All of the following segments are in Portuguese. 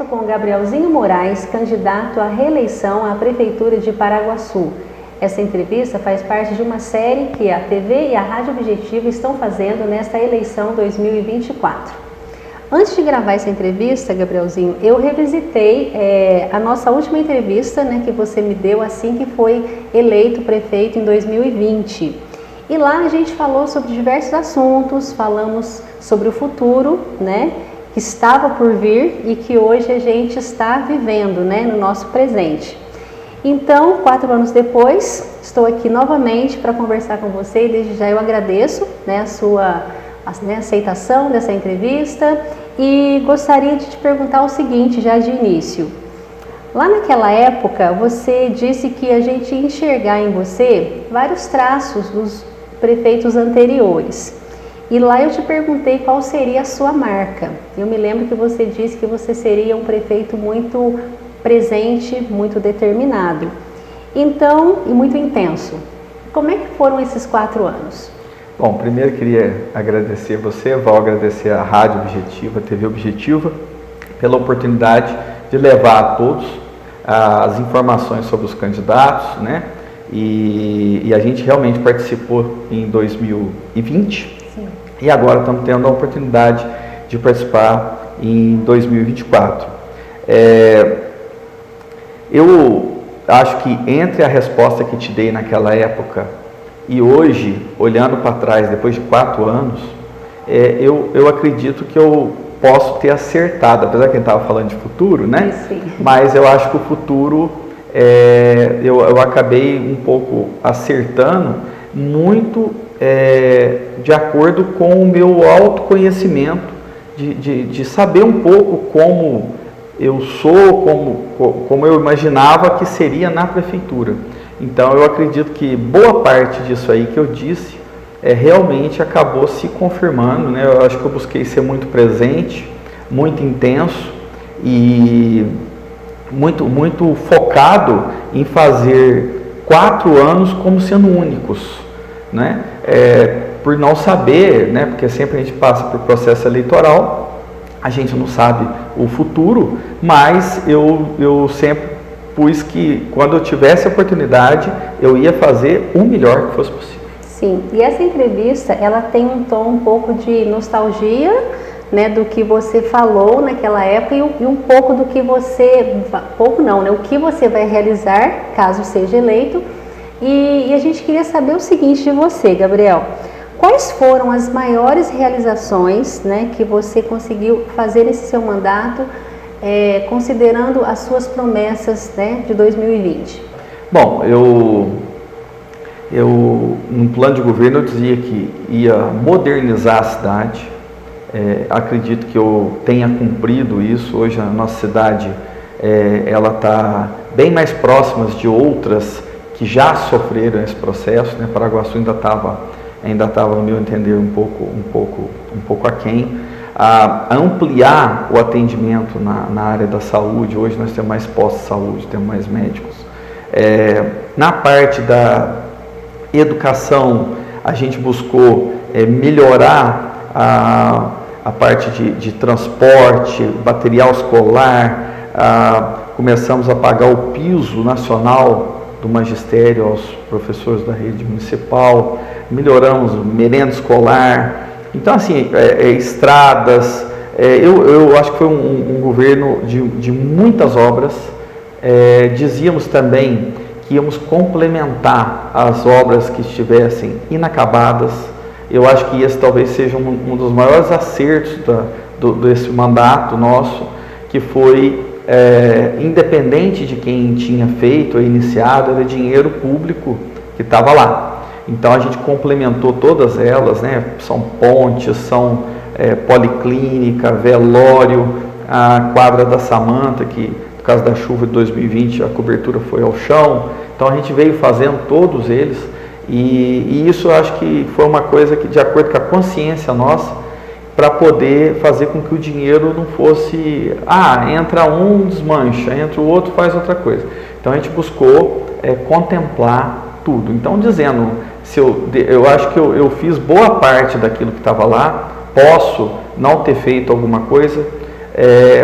com Gabrielzinho Moraes, candidato à reeleição à Prefeitura de Paraguaçu. Essa entrevista faz parte de uma série que a TV e a Rádio Objetivo estão fazendo nesta eleição 2024. Antes de gravar essa entrevista, Gabrielzinho, eu revisitei a nossa última entrevista, né, que você me deu assim que foi eleito prefeito em 2020. E lá a gente falou sobre diversos assuntos, falamos sobre o futuro, né, que estava por vir e que hoje a gente está vivendo, né, no nosso presente. Então, 4 anos depois, estou aqui novamente para conversar com você e desde já eu agradeço, né, a sua aceitação dessa entrevista e gostaria de te perguntar o seguinte, já de início. Lá naquela época, você disse que a gente ia enxergar em você vários traços dos prefeitos anteriores. E lá eu te perguntei qual seria a sua marca. Eu me lembro que você disse que você seria um prefeito muito presente, muito determinado. Então, e muito intenso. Como é que foram esses 4 anos? Bom, primeiro queria agradecer você, Val, agradecer a Rádio Objetiva, a TV Objetiva, pela oportunidade de levar a todos as informações sobre os candidatos, né? E a gente realmente participou em 2020. Sim. E agora estamos tendo a oportunidade de participar em 2024. Eu acho que entre a resposta que te dei naquela época e hoje, olhando para trás, depois de 4 anos, eu acredito que eu posso ter acertado, apesar que a gente estava falando de futuro, né? Sim. Mas eu acho que o futuro, eu acabei um pouco acertando muito de acordo com o meu autoconhecimento, de saber um pouco como eu sou, como eu imaginava que seria na prefeitura. Então eu acredito que boa parte disso aí que eu disse realmente acabou se confirmando, né? Eu acho que eu busquei ser muito presente, muito intenso e muito focado em fazer 4 anos como sendo únicos, né? Por não saber, né? Porque sempre a gente passa por processo eleitoral, a gente não sabe o futuro, mas eu sempre pus que quando eu tivesse a oportunidade, eu ia fazer o melhor que fosse possível. Sim, e essa entrevista, ela tem um tom um pouco de nostalgia, né, do que você falou naquela época e um pouco do que você, pouco não, né, o que você vai realizar caso seja eleito. E a gente queria saber o seguinte de você, Gabriel, quais foram as maiores realizações, né, que você conseguiu fazer nesse seu mandato, considerando as suas promessas, né, de 2020? Bom, no plano de governo eu dizia que ia modernizar a cidade. Acredito que eu tenha cumprido isso. Hoje a nossa cidade ela está bem mais próxima de outras que já sofreram esse processo, né? Paraguaçu ainda estava, no meu entender, um pouco aquém. A ampliar o atendimento na área da saúde. Hoje nós temos mais postos de saúde, temos mais médicos. Na parte da educação, a gente buscou melhorar a parte de transporte, material escolar, começamos a pagar o piso nacional do magistério aos professores da rede municipal, melhoramos merenda escolar. Então, assim, estradas, eu acho que foi um governo de muitas obras. Dizíamos também que íamos complementar as obras que estivessem inacabadas. Eu acho que esse talvez seja um dos maiores acertos desse mandato nosso, que foi, independente de quem tinha feito ou iniciado, era dinheiro público que estava lá. Então a gente complementou todas elas, né? São pontes, são policlínica, velório, a quadra da Samanta, que por causa da chuva de 2020 a cobertura foi ao chão. Então a gente veio fazendo todos eles e isso eu acho que foi uma coisa que, de acordo com a consciência nossa, para poder fazer com que o dinheiro não fosse, entra um, desmancha, entra o outro, faz outra coisa. Então a gente buscou contemplar tudo. Então, dizendo, eu acho que eu fiz boa parte daquilo que estava lá, posso não ter feito alguma coisa,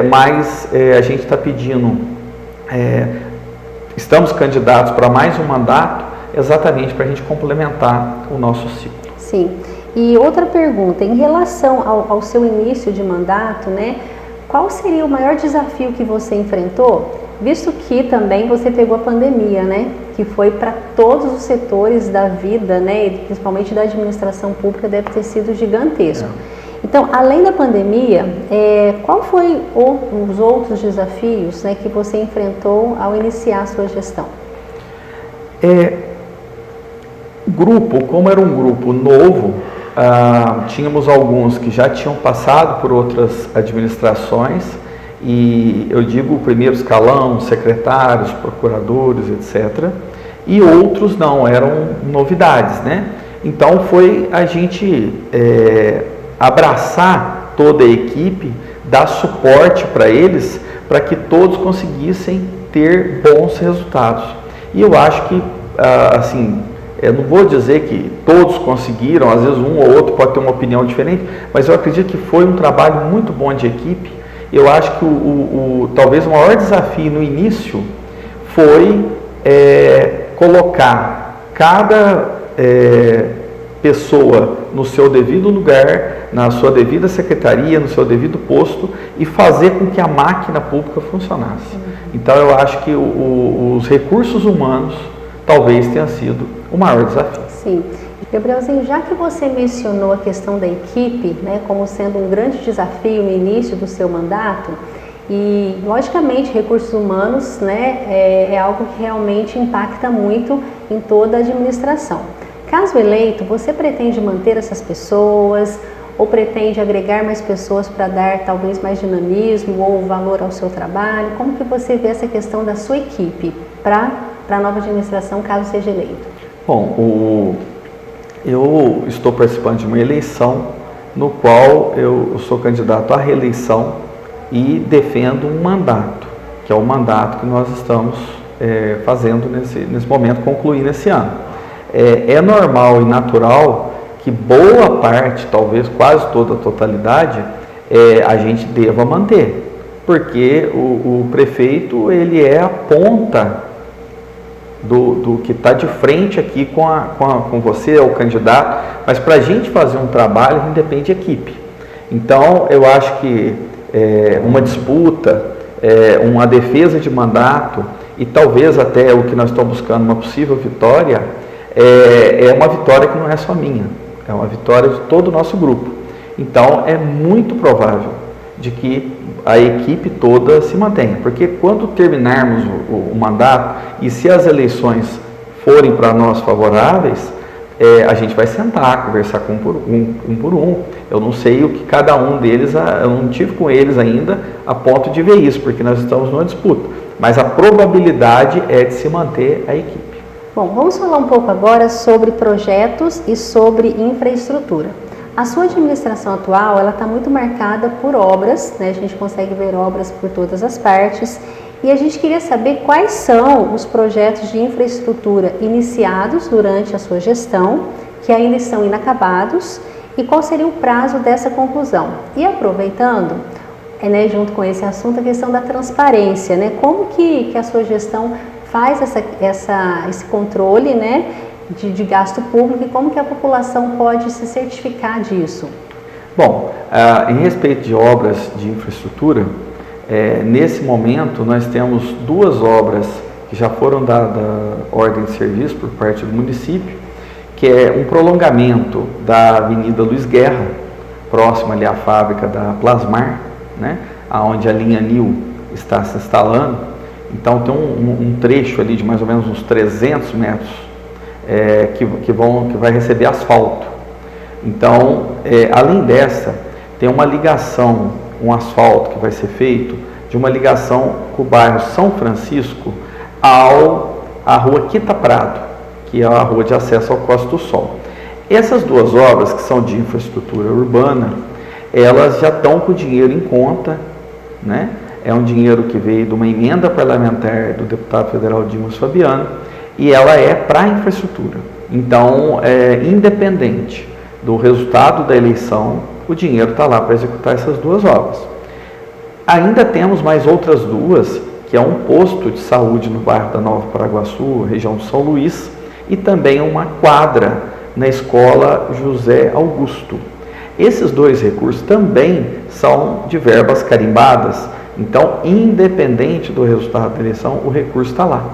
mas a gente está pedindo, estamos candidatos para mais um mandato, exatamente para a gente complementar o nosso ciclo. Sim. E outra pergunta, em relação ao seu início de mandato, né, qual seria o maior desafio que você enfrentou? Visto que também você pegou a pandemia, né, que foi para todos os setores da vida, né, principalmente da administração pública, deve ter sido gigantesco. Então, além da pandemia, qual foi os outros desafios, né, que você enfrentou ao iniciar a sua gestão? Grupo, como era um grupo novo, tínhamos alguns que já tinham passado por outras administrações, e eu digo o primeiro escalão, secretários, procuradores, etc. E outros não, eram novidades, né? Então foi a gente abraçar toda a equipe, dar suporte para eles, para que todos conseguissem ter bons resultados. E eu acho que, assim, eu não vou dizer que todos conseguiram, às vezes um ou outro pode ter uma opinião diferente, mas eu acredito que foi um trabalho muito bom de equipe. Eu acho que talvez o maior desafio no início foi colocar cada pessoa no seu devido lugar, na sua devida secretaria, no seu devido posto, e fazer com que a máquina pública funcionasse. Então eu acho que os recursos humanos talvez tenha sido o maior desafio. Sim. Gabrielzinho, já que você mencionou a questão da equipe, né, como sendo um grande desafio no início do seu mandato, e logicamente recursos humanos, né, é algo que realmente impacta muito em toda a administração. Caso eleito, você pretende manter essas pessoas ou pretende agregar mais pessoas para dar talvez mais dinamismo ou valor ao seu trabalho? Como que você vê essa questão da sua equipe para a nova administração, caso seja eleito? Bom, eu estou participando de uma eleição no qual eu sou candidato à reeleição e defendo um mandato, que é o mandato que nós estamos fazendo nesse momento, concluindo esse ano. É normal e natural que boa parte, talvez quase toda a totalidade, a gente deva manter, porque o prefeito ele é a ponta do que está de frente aqui com você, o candidato, mas para a gente fazer um trabalho independe de equipe. Então eu acho que uma disputa, uma defesa de mandato e talvez até o que nós estamos buscando, uma possível vitória, é uma vitória que não é só minha, é uma vitória de todo o nosso grupo. Então é muito provável de que a equipe toda se mantenha, porque quando terminarmos o mandato e se as eleições forem para nós favoráveis, a gente vai sentar, conversar um por um. Eu não sei o que cada um deles, eu não tive com eles ainda a ponto de ver isso, porque nós estamos numa disputa, mas a probabilidade é de se manter a equipe. Bom, vamos falar um pouco agora sobre projetos e sobre infraestrutura. A sua administração atual, ela está muito marcada por obras, né? A gente consegue ver obras por todas as partes, e a gente queria saber quais são os projetos de infraestrutura iniciados durante a sua gestão, que ainda estão inacabados, e qual seria o prazo dessa conclusão. E aproveitando, né, junto com esse assunto, a questão da transparência, né? Como que a sua gestão faz esse controle, né, de gasto público, e como que a população pode se certificar disso? Bom, em respeito de obras de infraestrutura, nesse momento nós temos duas obras que já foram dadas ordem de serviço por parte do município, que é um prolongamento da Avenida Luiz Guerra, próxima ali à fábrica da Plasmar, né, onde a linha NIL está se instalando. Então tem um trecho ali de mais ou menos uns 300 metros que vai receber asfalto. Então, além dessa, tem uma ligação, um asfalto que vai ser feito, de uma ligação com o bairro São Francisco à rua Quita Prado, que é a rua de acesso ao Costa do Sol. Essas duas obras, que são de infraestrutura urbana, elas já estão com o dinheiro em conta, né? É um dinheiro que veio de uma emenda parlamentar do deputado federal Dimas Fabiano, e ela é para a infraestrutura. Então, independente do resultado da eleição, o dinheiro está lá para executar essas duas obras. Ainda temos mais outras duas, que é um posto de saúde no bairro da Nova Paraguaçu, região de São Luís, e também uma quadra na escola José Augusto. Esses dois recursos também são de verbas carimbadas, então, independente do resultado da eleição, o recurso está lá.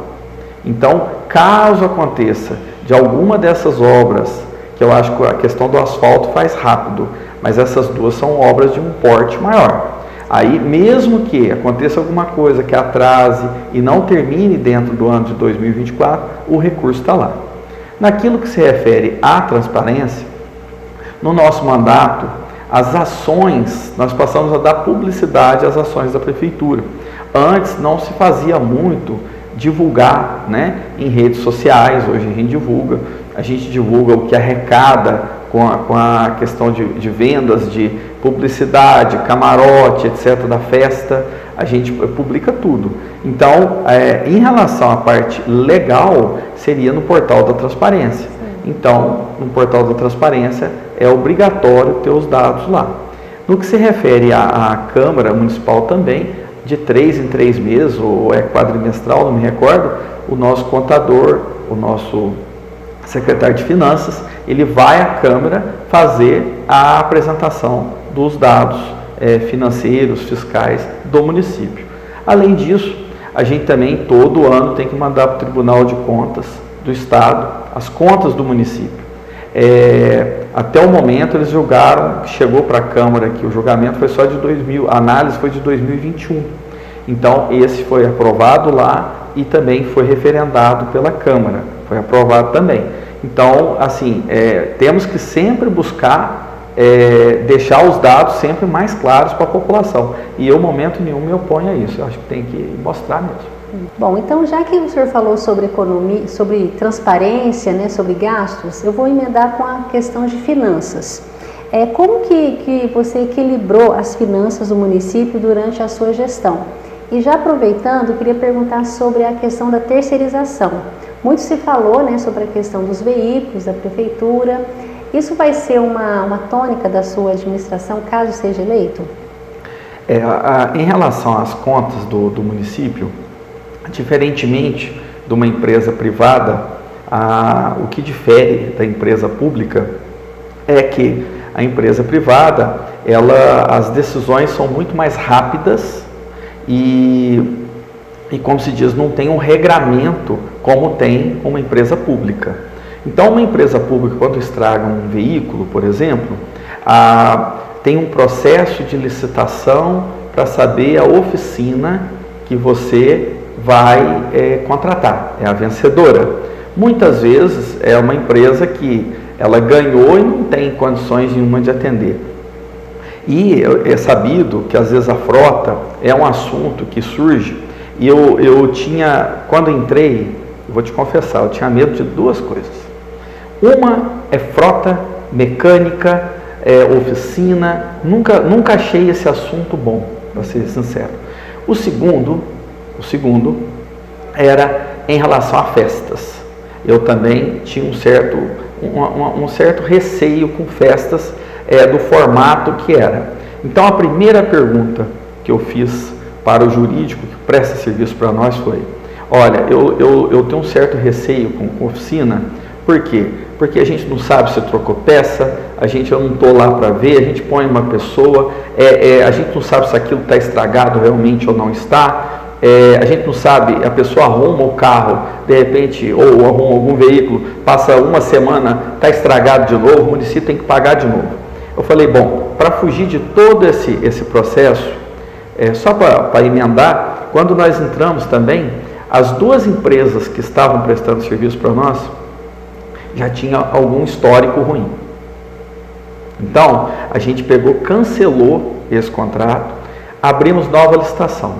Então, caso aconteça de alguma dessas obras, que eu acho que a questão do asfalto faz rápido, mas essas duas são obras de um porte maior. Aí, mesmo que aconteça alguma coisa que atrase e não termine dentro do ano de 2024, o recurso está lá. Naquilo que se refere à transparência, no nosso mandato, as ações, nós passamos a dar publicidade às ações da Prefeitura. Antes não se fazia muito divulgar, né, em redes sociais, hoje a gente divulga o que arrecada com a questão de vendas, de publicidade, camarote, etc., da festa, a gente publica tudo. Então, em relação à parte legal, seria no portal da transparência. Então, no portal da transparência, é obrigatório ter os dados lá. No que se refere à Câmara Municipal também, de 3 em 3 meses, ou é quadrimestral, não me recordo, o nosso contador, o nosso secretário de Finanças, ele vai à Câmara fazer a apresentação dos dados financeiros, fiscais do município. Além disso, a gente também todo ano tem que mandar para o Tribunal de Contas do Estado as contas do município. Até o momento eles julgaram, chegou para a Câmara que o julgamento foi só de a análise foi de 2021. Então esse foi aprovado lá e também foi referendado pela Câmara, foi aprovado também. Então, assim, temos que sempre buscar deixar os dados sempre mais claros para a população. E eu, momento nenhum, me oponho a isso. Eu acho que tem que mostrar mesmo. Bom, então já que o senhor falou sobre economia, sobre transparência, né, sobre gastos, eu vou emendar com a questão de finanças. Como que você equilibrou as finanças do município durante a sua gestão? E já aproveitando, eu queria perguntar sobre a questão da terceirização. Muito se falou, né, sobre a questão dos veículos, da prefeitura. Isso vai ser uma tônica da sua administração, caso seja eleito? Em relação às contas do município, diferentemente de uma empresa privada, o que difere da empresa pública é que a empresa privada, as decisões são muito mais rápidas e como se diz, não tem um regramento como tem uma empresa pública. Então, uma empresa pública, quando estraga um veículo, por exemplo, tem um processo de licitação para saber a oficina que você vai contratar, é a vencedora. Muitas vezes é uma empresa que ela ganhou e não tem condições nenhuma de atender. E é sabido que às vezes a frota é um assunto que surge, e eu tinha, quando entrei, eu vou te confessar, eu tinha medo de duas coisas. Uma é frota, mecânica, oficina, nunca achei esse assunto bom, para ser sincero. O segundo era em relação a festas. Eu também tinha um certo receio com festas do formato que era. Então a primeira pergunta que eu fiz para o jurídico que presta serviço para nós foi: olha, eu tenho um certo receio com oficina. Por quê? Porque a gente não sabe se trocou peça, eu não estou lá para ver, a gente põe uma pessoa, a gente não sabe se aquilo está estragado realmente ou não está, a gente não sabe, a pessoa arruma o carro, de repente, ou arruma algum veículo, passa uma semana, está estragado de novo, o município tem que pagar de novo. Eu falei, bom, para fugir de todo esse processo, só para emendar, quando nós entramos também, as duas empresas que estavam prestando serviço para nós, já tinha algum histórico ruim. Então, a gente cancelou esse contrato, abrimos nova licitação.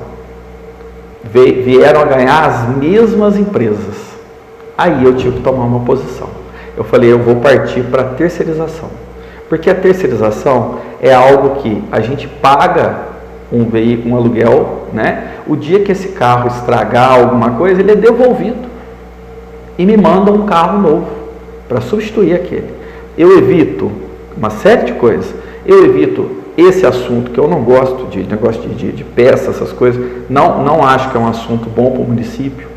Vieram a ganhar as mesmas empresas. Aí eu tive que tomar uma posição. Eu falei, eu vou partir para a terceirização. Porque a terceirização é algo que a gente paga um veículo, um aluguel, né? O dia que esse carro estragar alguma coisa, ele é devolvido. E me manda um carro novo para substituir aquele. Eu evito uma série de coisas. Eu evito esse assunto, que eu não gosto de negócio de peça, essas coisas, não acho que é um assunto bom para o município.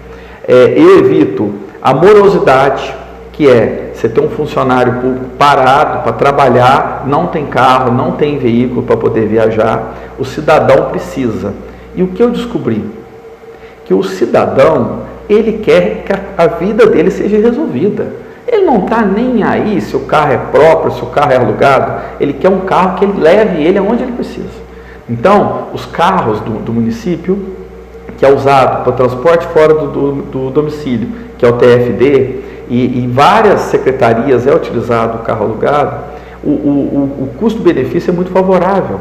Eu evito a morosidade, que é você ter um funcionário público parado para trabalhar, não tem carro, não tem veículo para poder viajar. O cidadão precisa. E o que eu descobri? Que o cidadão, ele quer que a vida dele seja resolvida. Ele não está nem aí se o carro é próprio, se o carro é alugado. Ele quer um carro que ele leve ele aonde ele precisa. Então, os carros do município, que é usado para transporte fora do domicílio, que é o TFD, e em várias secretarias é utilizado o carro alugado, o custo-benefício é muito favorável.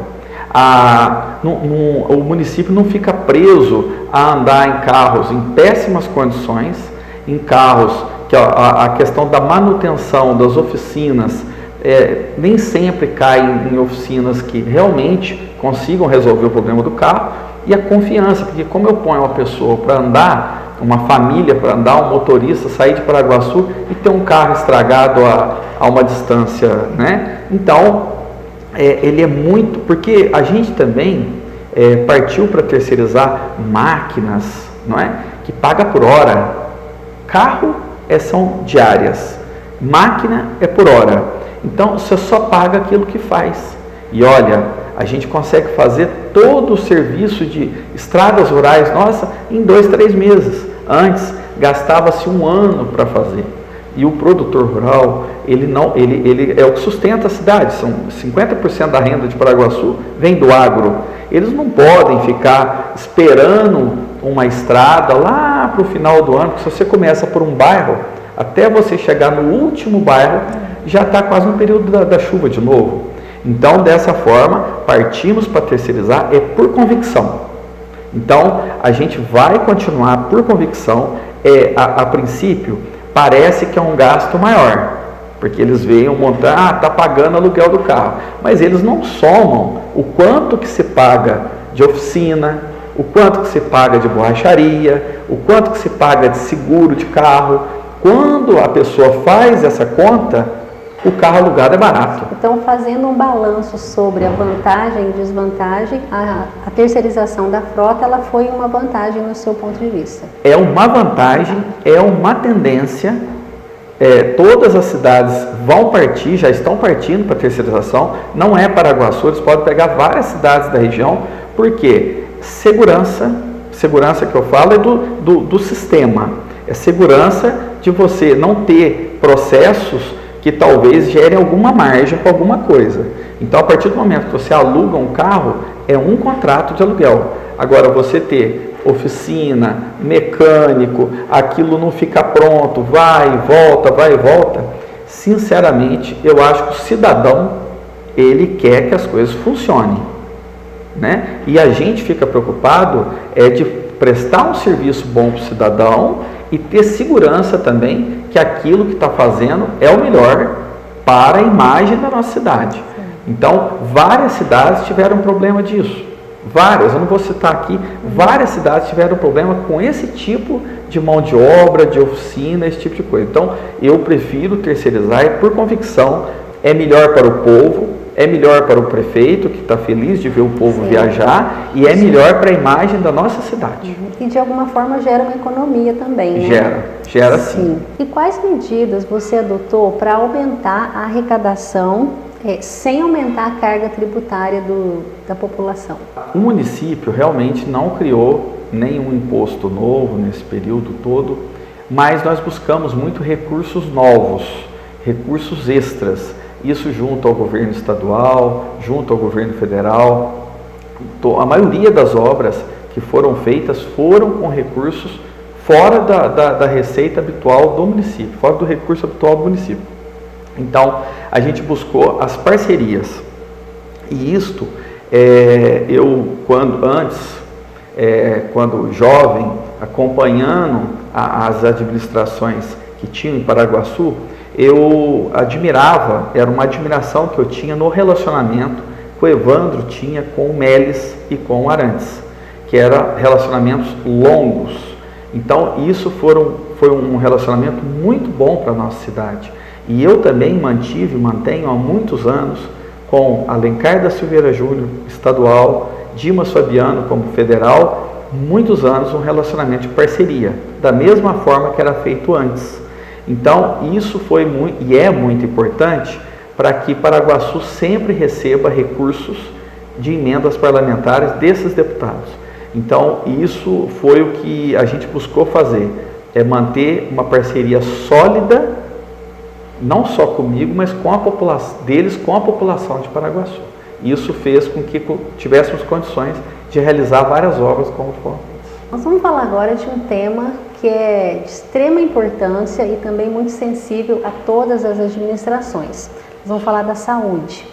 O município não fica preso a andar em carros em péssimas condições, em carros que a questão da manutenção das oficinas nem sempre cai em oficinas que realmente consigam resolver o problema do carro, e a confiança, porque como eu ponho uma pessoa para andar, uma família para andar, um motorista sair de Paraguaçu e ter um carro estragado a uma distância, né? Então, ele é muito, porque a gente também partiu para terceirizar máquinas, não é? Que paga por hora. Carro são diárias, máquina é por hora. Então, você só paga aquilo que faz. E olha, a gente consegue fazer todo o serviço de estradas rurais, nossa, em 2, 3 meses. Antes, gastava-se 1 ano para fazer. E o produtor rural, ele é o que sustenta a cidade. São 50% da renda de Paraguaçu vem do agro. Eles não podem ficar esperando uma estrada lá para o final do ano, porque se você começa por um bairro, até você chegar no último bairro, já está quase no período da chuva de novo. Então, dessa forma, partimos para terceirizar, por convicção. Então, a gente vai continuar por convicção. A princípio, parece que é um gasto maior, porque eles veem montar, está pagando aluguel do carro, mas eles não somam o quanto que se paga de oficina, o quanto que se paga de borracharia, o quanto que se paga de seguro de carro. Quando a pessoa faz essa conta, o carro alugado é barato. Então, fazendo um balanço sobre a vantagem e desvantagem, a terceirização da frota, ela foi uma vantagem no seu ponto de vista? É uma vantagem, é uma tendência. Todas as cidades vão partir, já estão partindo para a terceirização. Não é Paraguaçu, eles podem pegar várias cidades da região, porque segurança que eu falo é do sistema. É segurança de você não ter processos que talvez gerem alguma margem para alguma coisa. Então, a partir do momento que você aluga um carro, é um contrato de aluguel. Agora, você ter oficina, mecânico, aquilo não fica pronto, vai e volta, sinceramente, eu acho que o cidadão, ele quer que as coisas funcionem, né? E a gente fica preocupado de prestar um serviço bom para o cidadão e ter segurança também que aquilo que está fazendo é o melhor para a imagem da nossa cidade. Então, várias cidades tiveram problema disso. Várias, eu não vou citar aqui, várias cidades tiveram problema com esse tipo de mão de obra, de oficina, esse tipo de coisa. Então, eu prefiro terceirizar por convicção, é melhor para o povo, é melhor para o prefeito, que está feliz de ver o povo viajar, e é melhor para a imagem da nossa cidade. E de alguma forma gera uma economia também, né? Gera sim. E quais medidas você adotou para aumentar a arrecadação sem aumentar a carga tributária da população? O município realmente não criou nenhum imposto novo nesse período todo, mas nós buscamos muito recursos novos, recursos extras. Isso junto ao governo estadual, junto ao governo federal. A maioria das obras que foram feitas foram com recursos fora da receita habitual do município, fora do recurso habitual do município. Então, a gente buscou as parcerias. E isto, quando jovem, acompanhando as administrações que tinham em Paraguaçu, eu admirava, era uma admiração que eu tinha no relacionamento que o Evandro tinha com o Meles e com o Arantes, que eram relacionamentos longos. Então, isso foi um relacionamento muito bom para a nossa cidade. E eu também mantenho há muitos anos com Alencar da Silveira Júnior, estadual, Dimas Fabiano como federal, muitos anos um relacionamento de parceria, da mesma forma que era feito antes. Então, isso foi muito, e é muito importante para que Paraguaçu sempre receba recursos de emendas parlamentares desses deputados. Então, isso foi o que a gente buscou fazer, é manter uma parceria sólida, não só comigo, mas com a população deles, com a população de Paraguaçu. Isso fez com que tivéssemos condições de realizar várias obras como foram. Nós vamos falar agora de um tema que é de extrema importância e também muito sensível a todas as administrações. Nós vamos falar da saúde.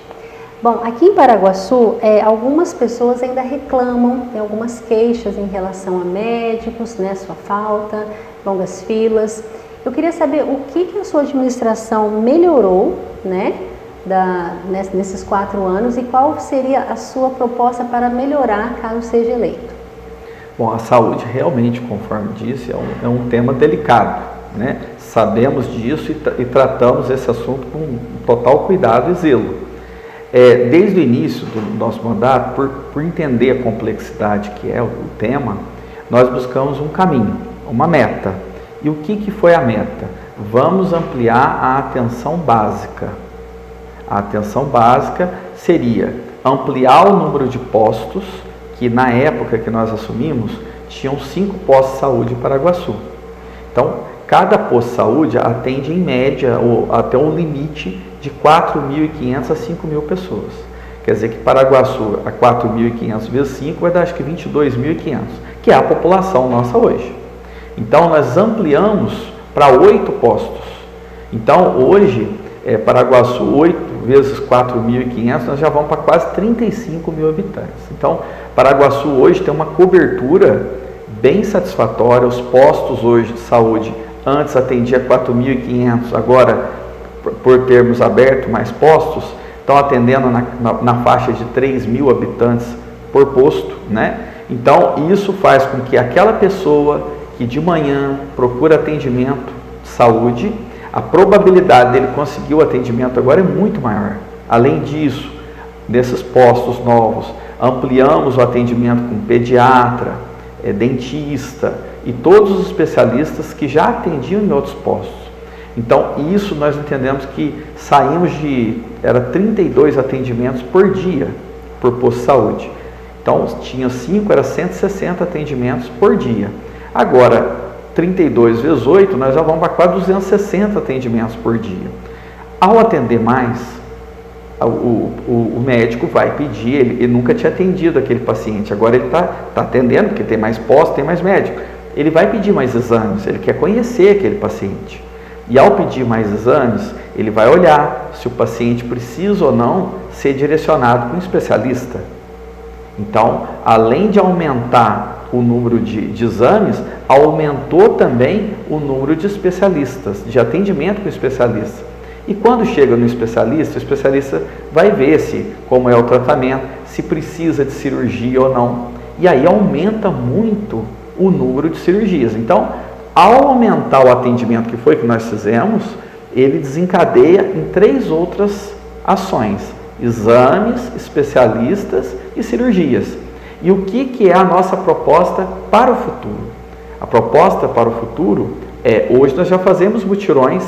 Bom, aqui em Paraguaçu, algumas pessoas ainda reclamam, tem algumas queixas em relação a médicos, né, sua falta, longas filas. Eu queria saber o que a sua administração melhorou, né, nesses 4 anos e qual seria a sua proposta para melhorar caso seja eleito. Bom, a saúde realmente, conforme disse, é um tema delicado, né? Sabemos disso e tratamos esse assunto com total cuidado e zelo. Desde o início do nosso mandato, por entender a complexidade que é o tema, nós buscamos um caminho, uma meta. E o que foi a meta? Vamos ampliar a atenção básica. A atenção básica seria ampliar o número de postos, que na época que nós assumimos, tinham 5 postos de saúde em Paraguaçu. Então, cada posto de saúde atende em média até um limite de 4.500 a 5.000 pessoas. Quer dizer que Paraguaçu, a 4.500 vezes 5, vai dar acho que 22.500, que é a população nossa hoje. Então, nós ampliamos para 8 postos. Então, hoje, Paraguaçu, 8 vezes 4.500, nós já vamos para quase 35.000 habitantes. Então, Paraguaçu hoje tem uma cobertura bem satisfatória. Os postos hoje de saúde, antes atendia 4.500, agora, por termos aberto mais postos, estão atendendo na faixa de 3.000 habitantes por posto, né? Então, isso faz com que aquela pessoa que de manhã procura atendimento de saúde, a probabilidade dele conseguir o atendimento agora é muito maior. Além disso, nesses postos novos, ampliamos o atendimento com pediatra, dentista e todos os especialistas que já atendiam em outros postos. Então, isso nós entendemos que saímos era 32 atendimentos por dia por posto de saúde. Então, tinha 5, era 160 atendimentos por dia. Agora, 32 vezes 8, nós já vamos para quase 260 atendimentos por dia. Ao atender mais, o médico vai pedir, ele nunca tinha atendido aquele paciente, agora ele está atendendo, porque tem mais postos, tem mais médico. Ele vai pedir mais exames, ele quer conhecer aquele paciente. E ao pedir mais exames, ele vai olhar se o paciente precisa ou não ser direcionado para um especialista. Então, além de aumentar o número de exames, aumentou também o número de especialistas, de atendimento com especialista. E quando chega no especialista, o especialista vai ver como é o tratamento, se precisa de cirurgia ou não. E aí aumenta muito o número de cirurgias. Então, ao aumentar o atendimento que foi que nós fizemos, ele desencadeia em 3 outras ações: exames, especialistas e cirurgias. E o que é a nossa proposta para o futuro? A proposta para o futuro hoje nós já fazemos mutirões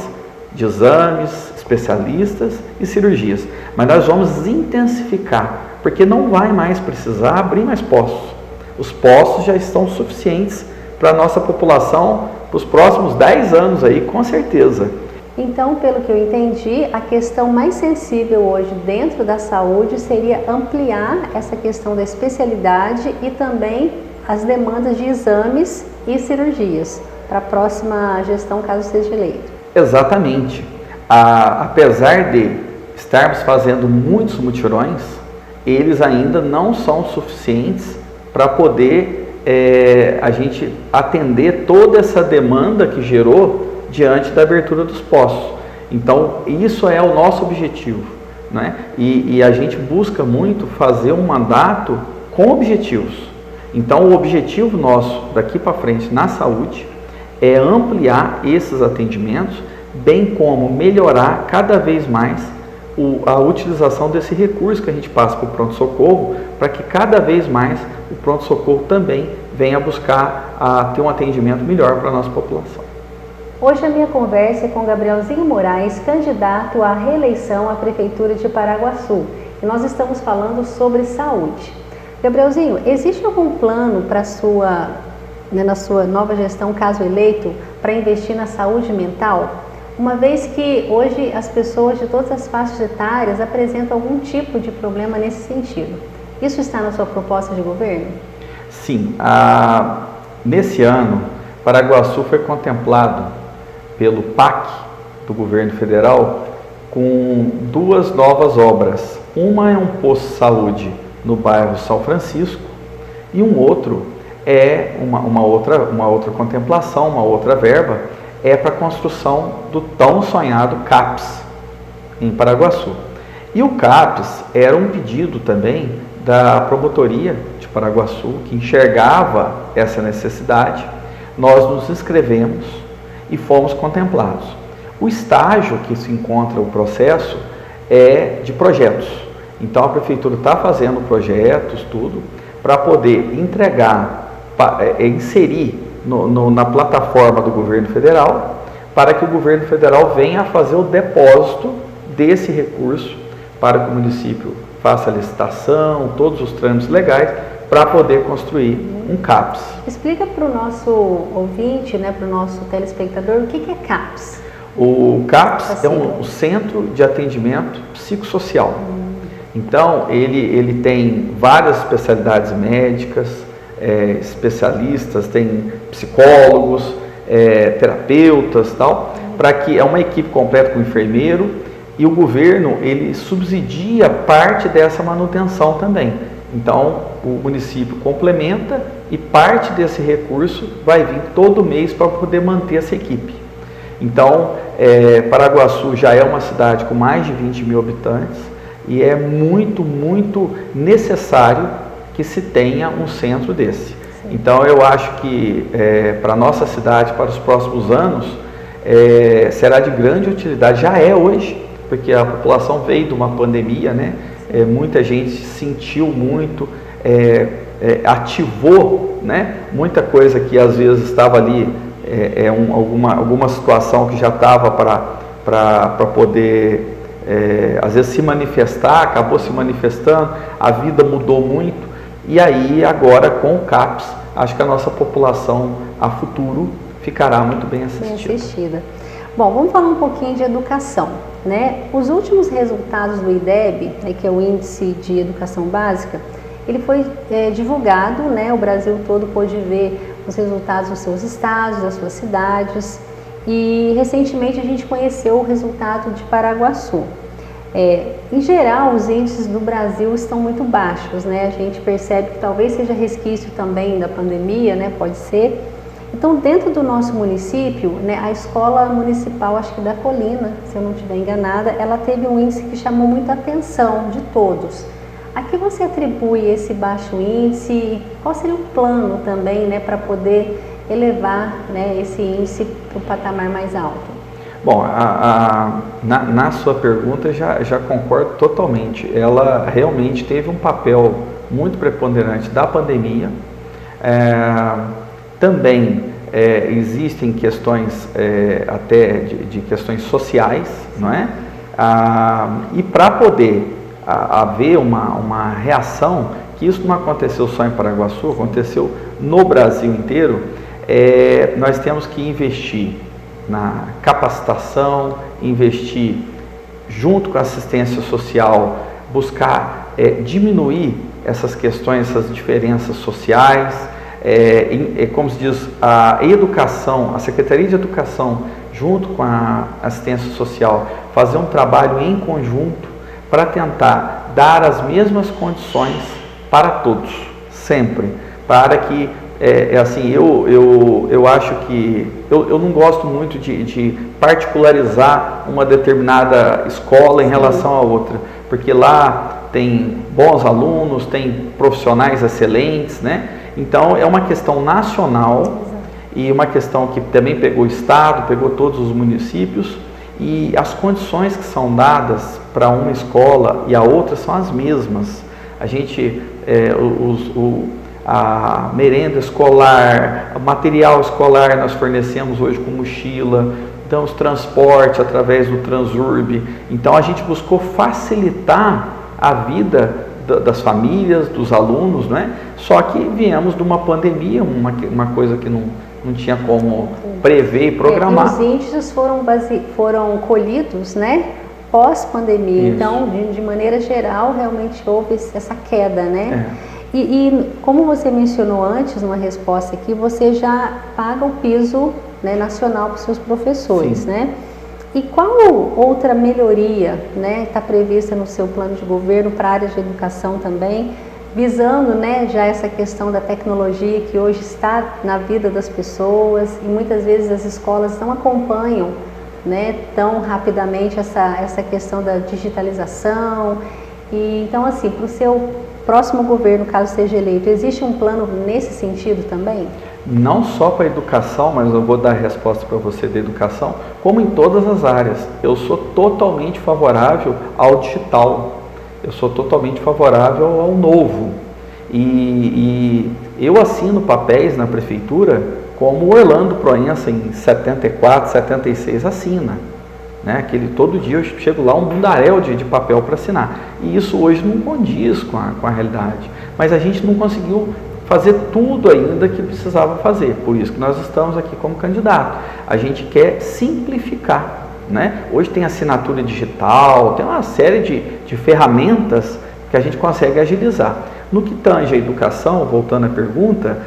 de exames, especialistas e cirurgias, mas nós vamos intensificar, porque não vai mais precisar abrir mais postos. Os postos já estão suficientes para a nossa população para os próximos 10 anos aí, com certeza. Então, pelo que eu entendi, a questão mais sensível hoje dentro da saúde seria ampliar essa questão da especialidade e também as demandas de exames e cirurgias para a próxima gestão, caso seja eleito. Exatamente. Apesar de estarmos fazendo muitos mutirões, eles ainda não são suficientes para poder a gente atender toda essa demanda que gerou diante da abertura dos postos. Então, isso é o nosso objetivo, né? E a gente busca muito fazer um mandato com objetivos. Então, o objetivo nosso daqui para frente na saúde é ampliar esses atendimentos, bem como melhorar cada vez mais a utilização desse recurso que a gente passa para o pronto-socorro, para que cada vez mais o pronto-socorro também venha buscar ter um atendimento melhor para a nossa população. Hoje a minha conversa é com Gabrielzinho Moraes, candidato à reeleição à Prefeitura de Paraguaçu. E nós estamos falando sobre saúde. Gabrielzinho, existe algum plano para na sua nova gestão, caso eleito, para investir na saúde mental? Uma vez que hoje as pessoas de todas as faixas etárias apresentam algum tipo de problema nesse sentido. Isso está na sua proposta de governo? Sim. Nesse ano, Paraguaçu foi contemplado pelo PAC do governo federal com 2 novas obras. Uma é um posto de saúde no bairro São Francisco e um outro é uma outra contemplação, uma outra verba, é para a construção do tão sonhado CAPS em Paraguaçu. E o CAPS era um pedido também da promotoria de Paraguaçu, que enxergava essa necessidade. Nós nos inscrevemos e fomos contemplados. O estágio que se encontra o processo é de projetos. Então a prefeitura está fazendo projetos, tudo, para poder entregar, inserir na plataforma do governo federal, para que o governo federal venha a fazer o depósito desse recurso para que o município faça a licitação, todos os trâmites legais, para poder construir um CAPS. Explica para o nosso ouvinte, para o nosso telespectador, o que é CAPS? O CAPS é um centro de atendimento psicossocial. Então, ele tem várias especialidades médicas, especialistas, tem psicólogos, terapeutas, tal, para que é uma equipe completa com enfermeiro, e o governo ele subsidia parte dessa manutenção também. Então o município complementa e parte desse recurso vai vir todo mês para poder manter essa equipe. Então Paraguaçu já é uma cidade com mais de 20 mil habitantes e é muito necessário que se tenha um centro desse. Sim. Então eu acho que para a nossa cidade, para os próximos anos, será de grande utilidade, já é hoje, porque a população veio de uma pandemia, né? Muita gente sentiu muito, ativou, né? Muita coisa que às vezes estava ali, alguma situação que já estava para poder, às vezes, se manifestar, acabou se manifestando, a vida mudou muito, e aí agora com o CAPS, acho que a nossa população a futuro ficará muito bem assistida. Bom, vamos falar um pouquinho de educação, né? Os últimos resultados do IDEB, que é o Índice de Educação Básica, ele foi divulgado, né? O Brasil todo pôde ver os resultados dos seus estados, das suas cidades, e recentemente a gente conheceu o resultado de Paraguaçu. Em geral, os índices do Brasil estão muito baixos, né? A gente percebe que talvez seja resquício também da pandemia, né? Pode ser. Então, dentro do nosso município, né, a escola municipal, acho que da Colina, se eu não estiver enganada, ela teve um índice que chamou muita atenção de todos. A que você atribui esse baixo índice e qual seria o plano também, né, para poder elevar, né, esse índice para o patamar mais alto? Bom, na sua pergunta já concordo totalmente. Ela realmente teve um papel muito preponderante da pandemia. Também existem questões até de questões sociais, não é? E para poder haver uma reação, que isso não aconteceu só em Paraguaçu, aconteceu no Brasil inteiro, nós temos que investir na capacitação, investir junto com a assistência social, buscar diminuir essas questões, essas diferenças sociais. Como se diz, a educação, a Secretaria de Educação, junto com a assistência social, fazer um trabalho em conjunto para tentar dar as mesmas condições para todos, sempre, para que, assim, eu acho que, eu não gosto muito de particularizar uma determinada escola em relação a outra, porque lá tem bons alunos, tem profissionais excelentes, né? Então, é uma questão nacional e uma questão que também pegou o Estado, pegou todos os municípios, e as condições que são dadas para uma escola e a outra são as mesmas. A gente, a merenda escolar, o material escolar nós fornecemos hoje com mochila, então os transportes através do Transurb. Então a gente buscou facilitar a vida das famílias, dos alunos, né? Só que viemos de uma pandemia, uma coisa que não tinha como prever e programar. Os índices foram colhidos, né? Pós-pandemia. Então, de maneira geral, realmente houve essa queda, né? E como você mencionou antes, numa resposta aqui, você já paga o piso, né, nacional para os seus professores, né? E qual outra melhoria, né, está prevista no seu plano de governo para a área de educação também, visando, né, já essa questão da tecnologia que hoje está na vida das pessoas e muitas vezes as escolas não acompanham, né, tão rapidamente essa questão da digitalização. E então, assim, para o seu próximo governo, caso seja eleito, existe um plano nesse sentido também? Não só para a educação, mas eu vou dar a resposta para você da educação, como em todas as áreas. Eu sou totalmente favorável ao digital, eu sou totalmente favorável ao novo. E eu assino papéis na prefeitura como o Orlando Proença em 74, 76 assina. Né? Todo dia eu chego lá um mundaréu de papel para assinar. E isso hoje não condiz com a realidade. Mas a gente não conseguiu fazer tudo ainda que precisava fazer. Por isso que nós estamos aqui como candidato. A gente quer simplificar. Né? Hoje tem assinatura digital, tem uma série de ferramentas que a gente consegue agilizar. No que tange a educação, voltando à pergunta,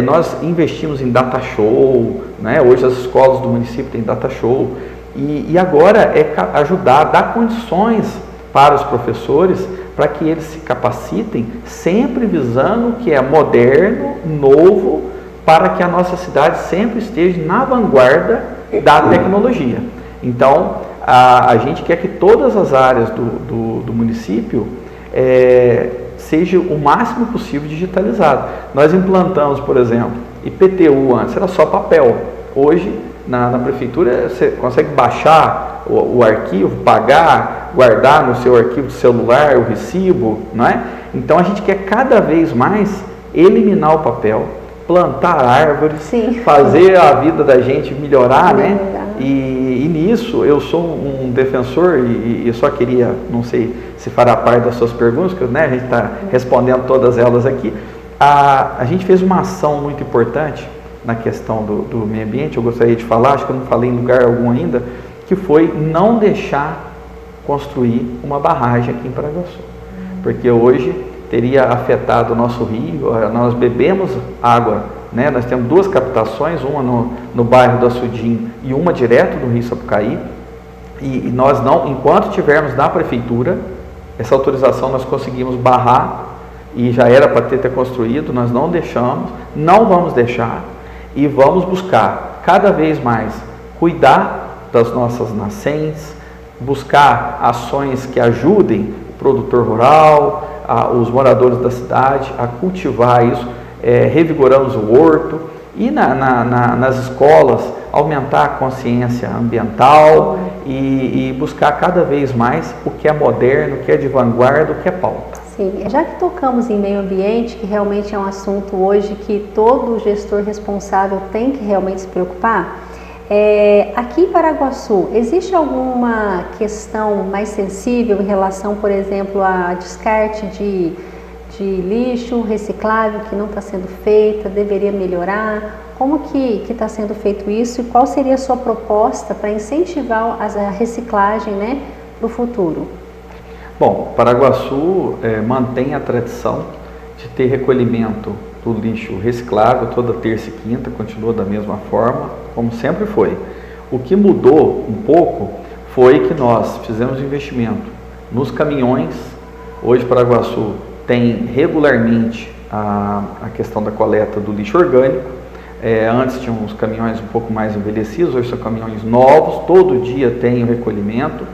nós investimos em data show, né? Hoje as escolas do município têm data show, e agora é ajudar, dar condições para os professores para que eles se capacitem, sempre visando o que é moderno, novo, para que a nossa cidade sempre esteja na vanguarda da tecnologia. Então, a gente quer que todas as áreas do município seja o máximo possível digitalizado. Nós implantamos, por exemplo, IPTU antes era só papel. Hoje, na prefeitura, você consegue baixar o arquivo, pagar, guardar no seu arquivo de celular, o recibo, não é? Então, a gente quer cada vez mais eliminar o papel, plantar árvores, fazer a vida da gente melhorar, né? E nisso eu sou um defensor e eu só queria, não sei se fará parte das suas perguntas, porque, né, a gente está respondendo todas elas aqui. A gente fez uma ação muito importante na questão do meio ambiente, eu gostaria de falar, acho que eu não falei em lugar algum ainda, que foi não deixar construir uma barragem aqui em Paraguaçu, porque hoje teria afetado o nosso rio. Nós bebemos água, né? Nós temos duas captações, uma no bairro do Açudim e uma direto do rio Sapucaí, e nós não, enquanto tivermos na prefeitura, essa autorização nós conseguimos barrar, e já era para ter construído, nós não deixamos, não vamos deixar, e vamos buscar cada vez mais cuidar das nossas nascentes, buscar ações que ajudem o produtor rural, os moradores da cidade a cultivar isso, revigoramos o horto, e nas escolas aumentar a consciência ambiental e buscar cada vez mais o que é moderno, o que é de vanguarda, o que é pauta. Sim, já que tocamos em meio ambiente, que realmente é um assunto hoje que todo gestor responsável tem que realmente se preocupar, aqui em Paraguaçu, existe alguma questão mais sensível em relação, por exemplo, a descarte de lixo reciclável que não está sendo feita, deveria melhorar? Como que está sendo feito isso e qual seria a sua proposta para incentivar a reciclagem, né, para o futuro? Bom, Paraguaçu mantém a tradição de ter recolhimento do lixo reciclável toda terça e quinta, continua da mesma forma, como sempre foi. O que mudou um pouco foi que nós fizemos investimento nos caminhões. Hoje Paraguaçu tem regularmente a questão da coleta do lixo orgânico. Antes tinham uns caminhões um pouco mais envelhecidos, hoje são caminhões novos, todo dia tem o recolhimento.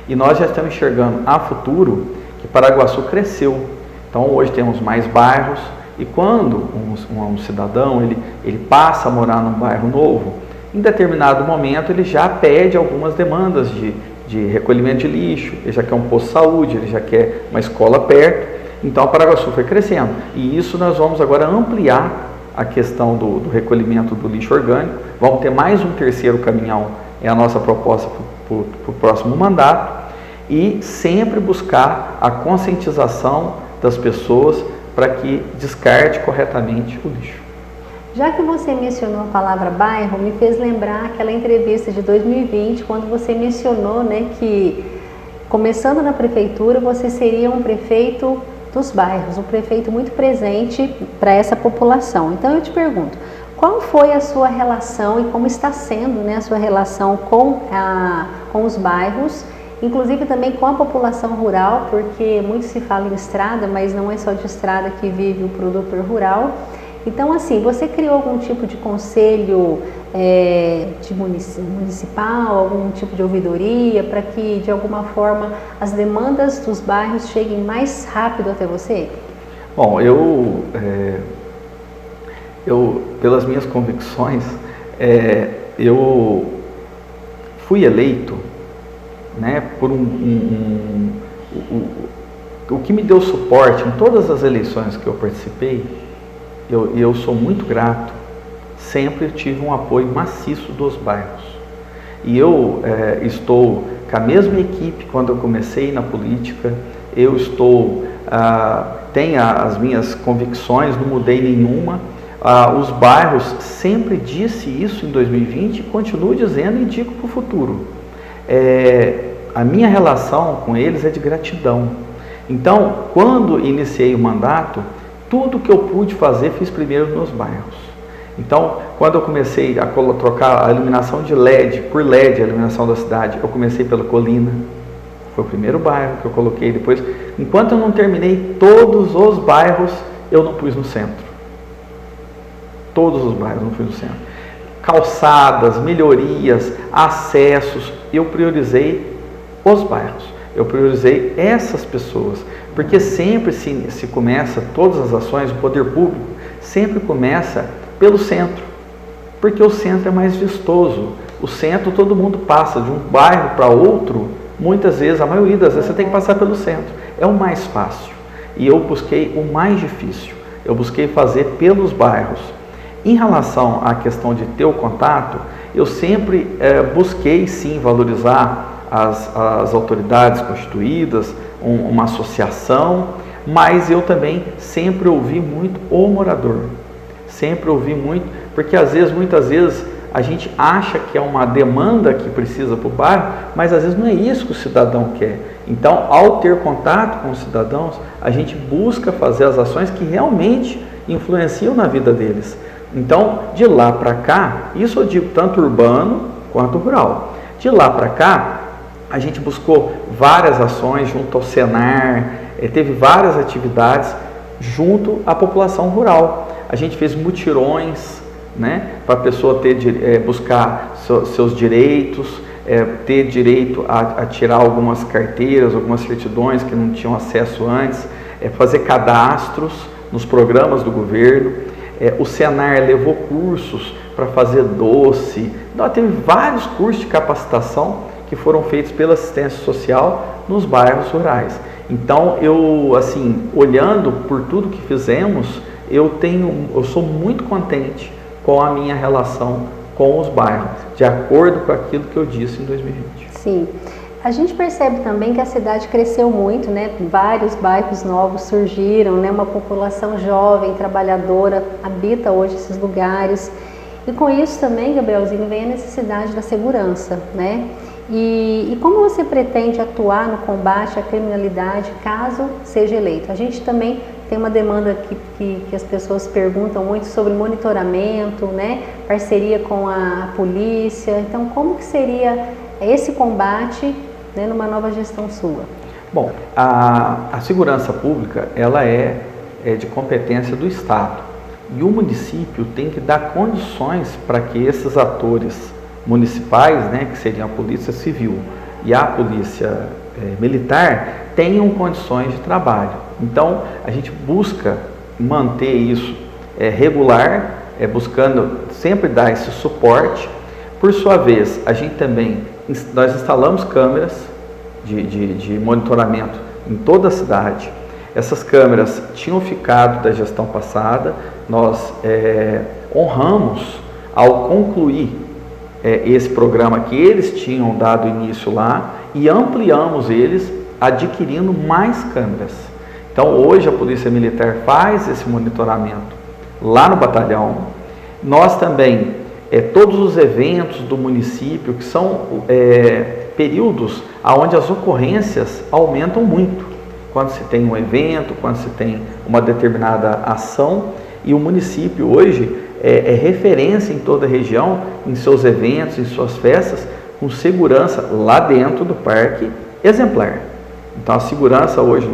E nós já estamos enxergando a futuro que Paraguaçu cresceu. Então hoje temos mais bairros, e quando um cidadão ele passa a morar num bairro novo, em determinado momento ele já pede algumas demandas de de recolhimento de lixo, ele já quer um posto de saúde, ele já quer uma escola perto. Então a Paraguaçu foi crescendo. E isso nós vamos agora ampliar a questão do recolhimento do lixo orgânico. Vamos ter mais um terceiro caminhão, é a nossa proposta para o próximo mandato. E sempre buscar a conscientização das pessoas para que descarte corretamente o lixo. Já que você mencionou a palavra bairro, me fez lembrar aquela entrevista de 2020, quando você mencionou, né, que começando na prefeitura, você seria um prefeito dos bairros, um prefeito muito presente para essa população. Então eu te pergunto, qual foi a sua relação e como está sendo, né, a sua relação com os bairros, inclusive também com a população rural, porque muito se fala em estrada, mas não é só de estrada que vive o produtor rural. Então, assim, você criou algum tipo de conselho de municipal, algum tipo de ouvidoria, para que, de alguma forma, as demandas dos bairros cheguem mais rápido até você? Bom, eu pelas minhas convicções, eu fui eleito, né, por o que me deu suporte em todas as eleições que eu participei. Eu sou muito grato, sempre tive um apoio maciço dos bairros. E eu estou com a mesma equipe quando eu comecei na política, eu tenho as minhas convicções, não mudei nenhuma. Os bairros, sempre disse isso em 2020 e continuo dizendo e digo para o futuro. A minha relação com eles é de gratidão. Então, quando iniciei o mandato, tudo que eu pude fazer, fiz primeiro nos bairros. Então, quando eu comecei a trocar a iluminação de LED por LED, a iluminação da cidade, eu comecei pela Colina. Foi o primeiro bairro que eu coloquei. Depois, enquanto eu não terminei todos os bairros, eu não pus no centro. Todos os bairros eu não pus no centro. Calçadas, melhorias, acessos, eu priorizei os bairros. Eu priorizei essas pessoas. Porque sempre se começa, todas as ações, o poder público sempre começa pelo centro, porque o centro é mais vistoso. O centro todo mundo passa de um bairro para outro, muitas vezes, a maioria das vezes você tem que passar pelo centro, é o mais fácil. E eu busquei o mais difícil, eu busquei fazer pelos bairros. Em relação à questão de ter o contato, eu sempre busquei sim valorizar as autoridades constituídas, uma associação, mas eu também sempre ouvi muito o morador, sempre ouvi muito, porque muitas vezes a gente acha que é uma demanda que precisa para o bairro, mas às vezes não é isso que o cidadão quer. Então, ao ter contato com os cidadãos, a gente busca fazer as ações que realmente influenciam na vida deles. Então, de lá para cá, isso eu digo tanto urbano quanto rural, de lá para cá, a gente buscou várias ações junto ao Senar, teve várias atividades junto à população rural. A gente fez mutirões, né, para a pessoa buscar seus direitos, ter direito a tirar algumas carteiras, algumas certidões que não tinham acesso antes, fazer cadastros nos programas do governo. O Senar levou cursos para fazer doce. Então, teve vários cursos de capacitação que foram feitos pela assistência social nos bairros rurais. Então, eu, assim, olhando por tudo que fizemos, eu sou muito contente com a minha relação com os bairros, de acordo com aquilo que eu disse em 2020. Sim. A gente percebe também que a cidade cresceu muito, né? Vários bairros novos surgiram, né? Uma população jovem, trabalhadora, habita hoje esses lugares. E com isso também, Gabrielzinho, vem a necessidade da segurança, né? E como você pretende atuar no combate à criminalidade caso seja eleito? A gente também tem uma demanda que as pessoas perguntam muito sobre monitoramento, né? Parceria com a polícia. Então, como que seria esse combate, né, numa nova gestão sua? Bom, a segurança pública, ela é de competência do Estado. E o município tem que dar condições para que esses atores municipais, né, que seriam a Polícia Civil e a Polícia Militar, tenham condições de trabalho. Então, a gente busca manter isso regular, buscando sempre dar esse suporte. Por sua vez, a gente também nós instalamos câmeras de monitoramento em toda a cidade. Essas câmeras tinham ficado da gestão passada, nós honramos ao concluir esse programa que eles tinham dado início lá e ampliamos eles adquirindo mais câmeras. Então hoje a Polícia Militar faz esse monitoramento lá no batalhão. Nós também, todos os eventos do município, que são períodos onde as ocorrências aumentam muito, quando se tem um evento, quando se tem uma determinada ação, e o município hoje é referência em toda a região, em seus eventos, em suas festas, com segurança lá dentro do parque exemplar. Então a segurança hoje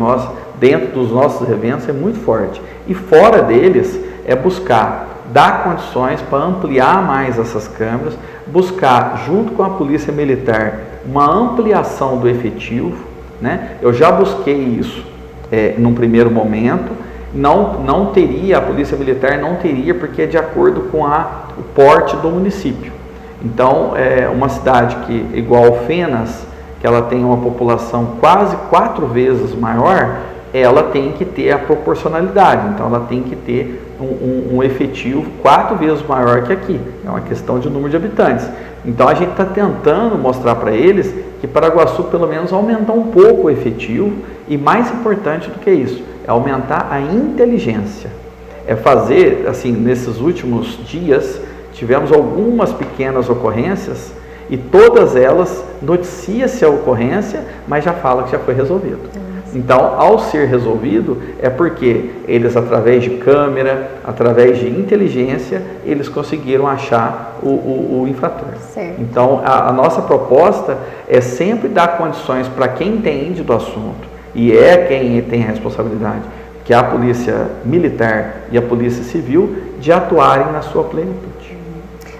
dentro dos nossos eventos é muito forte. E fora deles é buscar dar condições para ampliar mais essas câmeras, buscar junto com a Polícia Militar uma ampliação do efetivo, né? Eu já busquei isso num primeiro momento. Não teria, a Polícia Militar não teria, porque é de acordo com o porte do município. Então, uma cidade igual Fenas, que ela tem uma população quase 4 vezes maior, ela tem que ter a proporcionalidade. Então, ela tem que ter um efetivo 4 vezes maior que aqui. É uma questão de número de habitantes. Então, a gente está tentando mostrar para eles que Paraguaçu, pelo menos, aumentar um pouco o efetivo, e mais importante do que isso, é aumentar a inteligência. É fazer, assim, nesses últimos dias, tivemos algumas pequenas ocorrências e todas elas noticia-se a ocorrência, mas já fala que já foi resolvido. Então, ao ser resolvido, é porque eles, através de câmera, através de inteligência, eles conseguiram achar o infrator. Certo. Então, a nossa proposta é sempre dar condições para quem entende do assunto, e quem tem a responsabilidade, que é a Polícia Militar e a Polícia Civil, de atuarem na sua plenitude.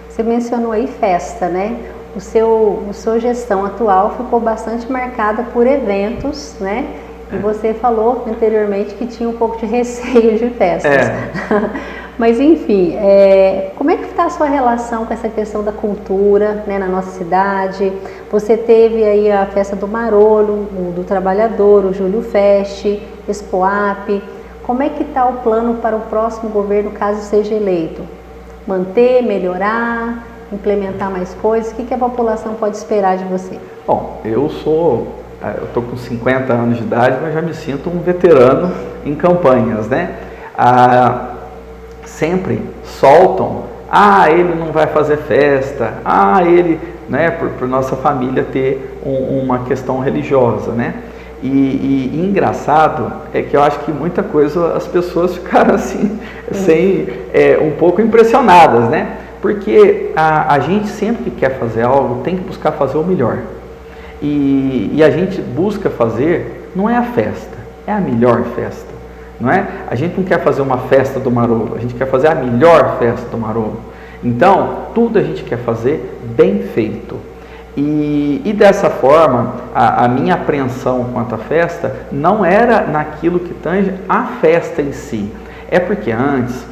Você mencionou aí festa, né? A sua gestão atual ficou bastante marcada por eventos, né? E você falou anteriormente que tinha um pouco de receio de festas. Mas enfim, como é que está a sua relação com essa questão da cultura, né, na nossa cidade? Você teve aí a festa do Marolo, do Trabalhador, o Júlio Fest, Expoap. Como é que está o plano para o próximo governo, caso seja eleito? Manter, melhorar, implementar mais coisas? O que a população pode esperar de você? Bom, eu estou com 50 anos de idade, mas já me sinto um veterano em campanhas, né? Sempre soltam, ele não vai fazer festa, ele, né, por nossa família ter uma questão religiosa, né? E engraçado é que eu acho que muita coisa as pessoas ficaram assim, um pouco impressionadas, né? Porque a gente sempre que quer fazer algo tem que buscar fazer o melhor. E a gente busca fazer, não é a festa, é a melhor festa, não é? A gente não quer fazer uma festa do Marolo, a gente quer fazer a melhor festa do Marolo. Então, tudo a gente quer fazer bem feito. E dessa forma, a minha apreensão quanto à festa não era naquilo que tange a festa em si. É porque antes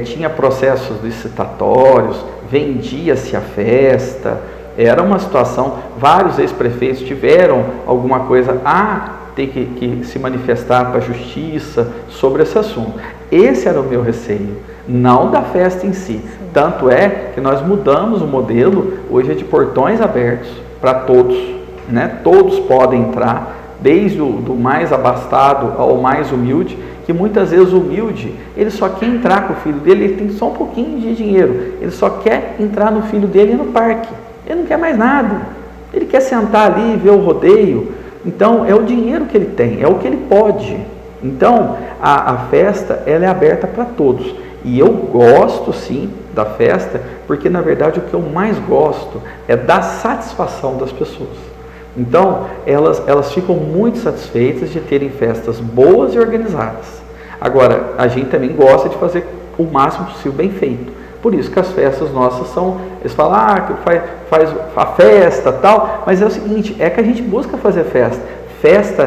tinha processos licitatórios, vendia-se a festa. Era uma situação, vários ex-prefeitos tiveram alguma coisa a ter que se manifestar para a justiça sobre esse assunto. Esse era o meu receio, não da festa em si. Tanto é que nós mudamos o modelo, hoje é de portões abertos para todos, né? Todos podem entrar, desde o mais abastado ao mais humilde, que muitas vezes o humilde, ele só quer entrar com o filho dele, ele tem só um pouquinho de dinheiro, ele só quer entrar no filho dele no parque. Ele não quer mais nada, ele quer sentar ali e ver o rodeio. Então é o dinheiro que ele tem, é o que ele pode. Então a festa, ela é aberta para todos. E eu gosto sim da festa, porque na verdade o que eu mais gosto é da satisfação das pessoas. Então elas ficam muito satisfeitas de terem festas boas e organizadas. Agora, a gente também gosta de fazer o máximo possível bem feito. Por isso que as festas nossas são, eles falam, que faz a festa tal, mas é o seguinte, é que a gente busca fazer festa. Festa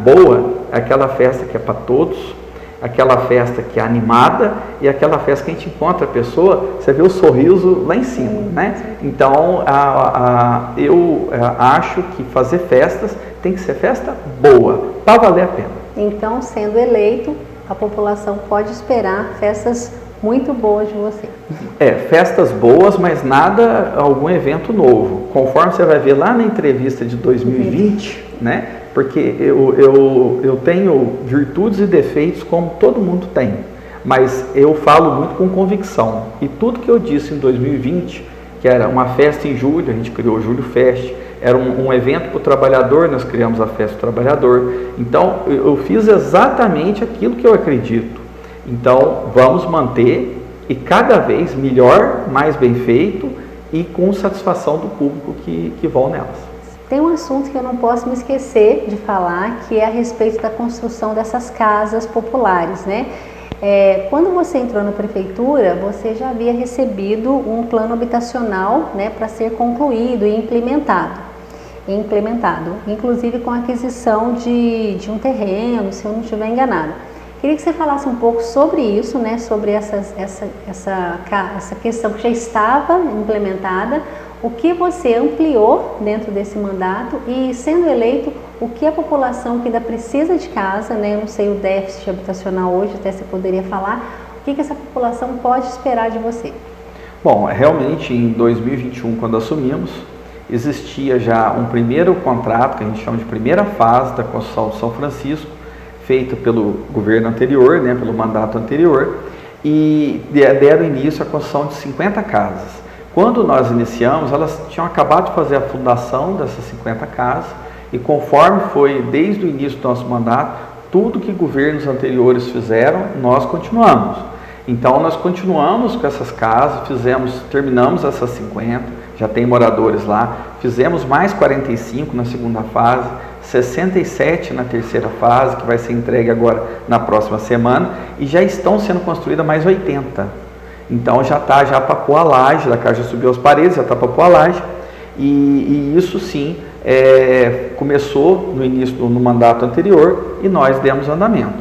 boa é aquela festa que é para todos, aquela festa que é animada e aquela festa que a gente encontra a pessoa, você vê o sorriso lá em cima, né? Então, eu acho que fazer festas tem que ser festa boa, para valer a pena. Então, sendo eleito, a população pode esperar festas muito boas de você. Festas boas, mas nada, algum evento novo. Conforme você vai ver lá na entrevista de 2020, né? Porque eu tenho virtudes e defeitos como todo mundo tem, mas eu falo muito com convicção. E tudo que eu disse em 2020, que era uma festa em julho, a gente criou o Julho Fest, era um evento para o trabalhador, nós criamos a Festa do Trabalhador. Então, eu fiz exatamente aquilo que eu acredito. Então, vamos manter e cada vez melhor, mais bem feito e com satisfação do público que vão nelas. Tem um assunto que eu não posso me esquecer de falar, que é a respeito da construção dessas casas populares, né? Quando você entrou na prefeitura, você já havia recebido um plano habitacional, né, para ser concluído e implementado, inclusive com a aquisição de um terreno, se eu não estiver enganado. Queria que você falasse um pouco sobre isso, né, sobre essa questão que já estava implementada, o que você ampliou dentro desse mandato e, sendo eleito, o que a população que ainda precisa de casa, né, eu não sei o déficit habitacional hoje, até você poderia falar, o que essa população pode esperar de você? Bom, realmente em 2021, quando assumimos, existia já um primeiro contrato, que a gente chama de primeira fase da construção de São Francisco, feito pelo governo anterior, né, pelo mandato anterior, e deram início à construção de 50 casas. Quando nós iniciamos, elas tinham acabado de fazer a fundação dessas 50 casas, e conforme foi desde o início do nosso mandato, tudo que governos anteriores fizeram, nós continuamos. Então, nós continuamos com essas casas, terminamos essas 50, já tem moradores lá, fizemos mais 45 na segunda fase, 67 na terceira fase, que vai ser entregue agora na próxima semana, e já estão sendo construídas mais 80. Então já está para pôr a laje, a casa já subiu as paredes, já está para pôr a laje, e isso sim começou no início no mandato anterior e nós demos andamento.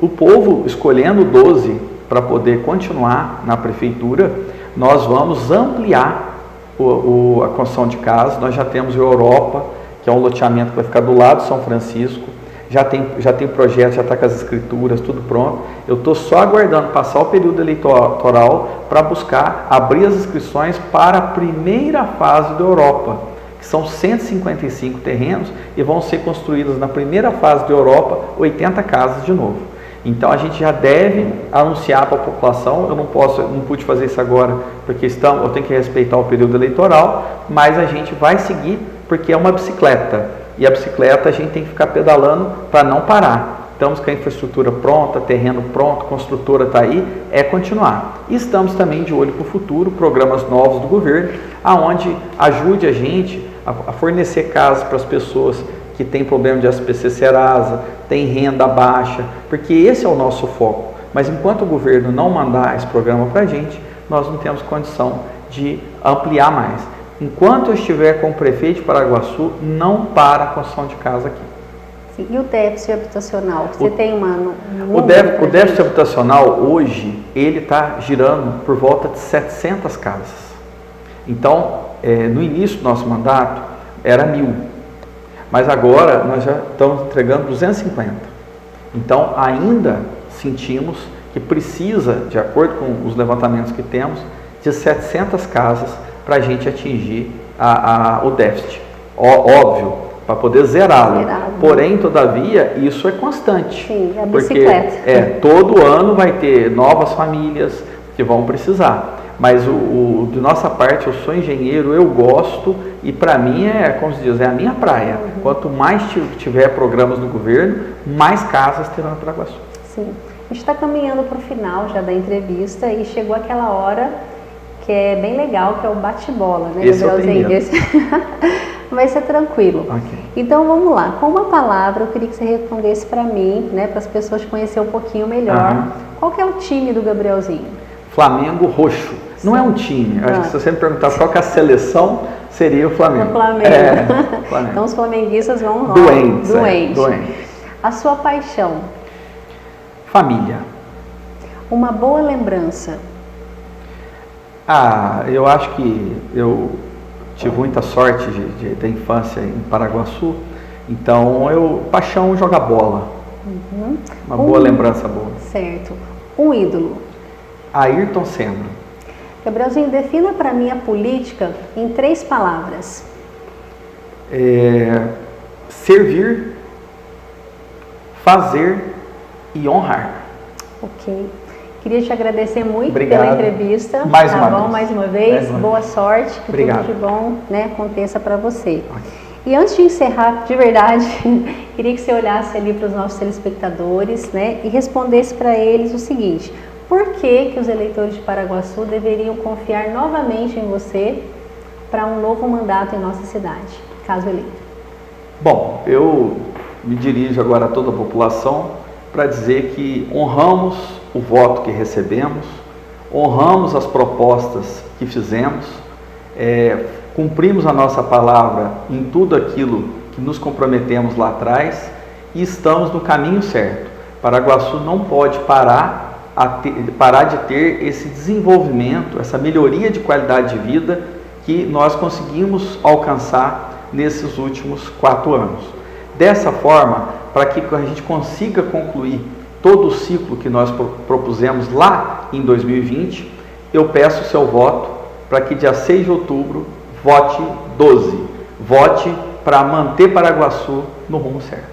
O povo escolhendo 12 para poder continuar na prefeitura, nós vamos ampliar a construção de casas. Nós já temos a Europa, que é um loteamento que vai ficar do lado de São Francisco, já tem projeto, já está com as escrituras, tudo pronto. Eu estou só aguardando passar o período eleitoral para buscar abrir as inscrições para a primeira fase da Europa, que são 155 terrenos e vão ser construídas na primeira fase da Europa 80 casas de novo. Então a gente já deve anunciar para a população. Eu não pude fazer isso agora porque eu tenho que respeitar o período eleitoral, mas a gente vai seguir porque é uma bicicleta. E a bicicleta a gente tem que ficar pedalando para não parar. Estamos com a infraestrutura pronta, terreno pronto, construtora está aí, é continuar. E estamos também de olho para o futuro, programas novos do governo, aonde ajude a gente a fornecer casas para as pessoas que têm problema de SPC Serasa, tem renda baixa, porque esse é o nosso foco. Mas enquanto o governo não mandar esse programa para a gente, nós não temos condição de ampliar mais. Enquanto eu estiver com o prefeito de Paraguaçu, não para a construção de casa aqui. Sim. E o déficit habitacional? Você tem o déficit habitacional hoje, ele está girando por volta de 700 casas. Então, no início do nosso mandato, era 1.000. Mas agora, nós já estamos entregando 250. Então, ainda sentimos que precisa, de acordo com os levantamentos que temos, de 700 casas para a gente atingir o déficit. Óbvio, para poder zerá-lo. Porém, todavia, isso é constante. Sim, é a bicicleta. Porque todo ano vai ter novas famílias que vão precisar. Mas de nossa parte, eu sou engenheiro, eu gosto e para mim como se diz, é a minha praia. Quanto mais tiver programas do governo, mais casas terão para Paraguaçu. Sim. A gente está caminhando para o final já da entrevista e chegou aquela hora que é bem legal, que é o bate-bola, né, Gabrielzinho? Vai ser tranquilo. Okay. Então vamos lá. Com uma palavra, eu queria que você respondesse para mim, né, para as pessoas te conhecerem um pouquinho melhor. Qual que é o time do Gabrielzinho? Flamengo Roxo. Sim. Não é um time. Acho que se você me perguntar qual que é a seleção, seria o Flamengo. O Flamengo. Flamengo. Então os flamenguistas vão doentes. Doente. A sua paixão? Família. Uma boa lembrança. Eu acho que eu tive muita sorte da infância em Paraguaçu, então paixão jogar bola. Uma boa lembrança boa. Certo. Um ídolo. Ayrton Senna. Gabrielzinho, defina para mim a política em 3 palavras. Servir, fazer e honrar. Ok. Queria te agradecer muito Obrigado. pela entrevista. Mais uma vez. Boa sorte. Que Obrigado. tudo de bom, né, aconteça para você. E antes de encerrar, de verdade, queria que você olhasse ali para os nossos telespectadores, né, e respondesse para eles o seguinte: por que os eleitores de Paraguaçu deveriam confiar novamente em você para um novo mandato em nossa cidade, caso eleito? Bom, eu me dirijo agora a toda a população para dizer que honramos o voto que recebemos, honramos as propostas que fizemos, cumprimos a nossa palavra em tudo aquilo que nos comprometemos lá atrás e estamos no caminho certo. Paraguaçu não pode parar de ter esse desenvolvimento, essa melhoria de qualidade de vida que nós conseguimos alcançar nesses últimos 4 anos. Dessa forma, para que a gente consiga concluir todo o ciclo que nós propusemos lá em 2020, eu peço o seu voto para que dia 6 de outubro vote 12. Vote para manter Paraguaçu no rumo certo.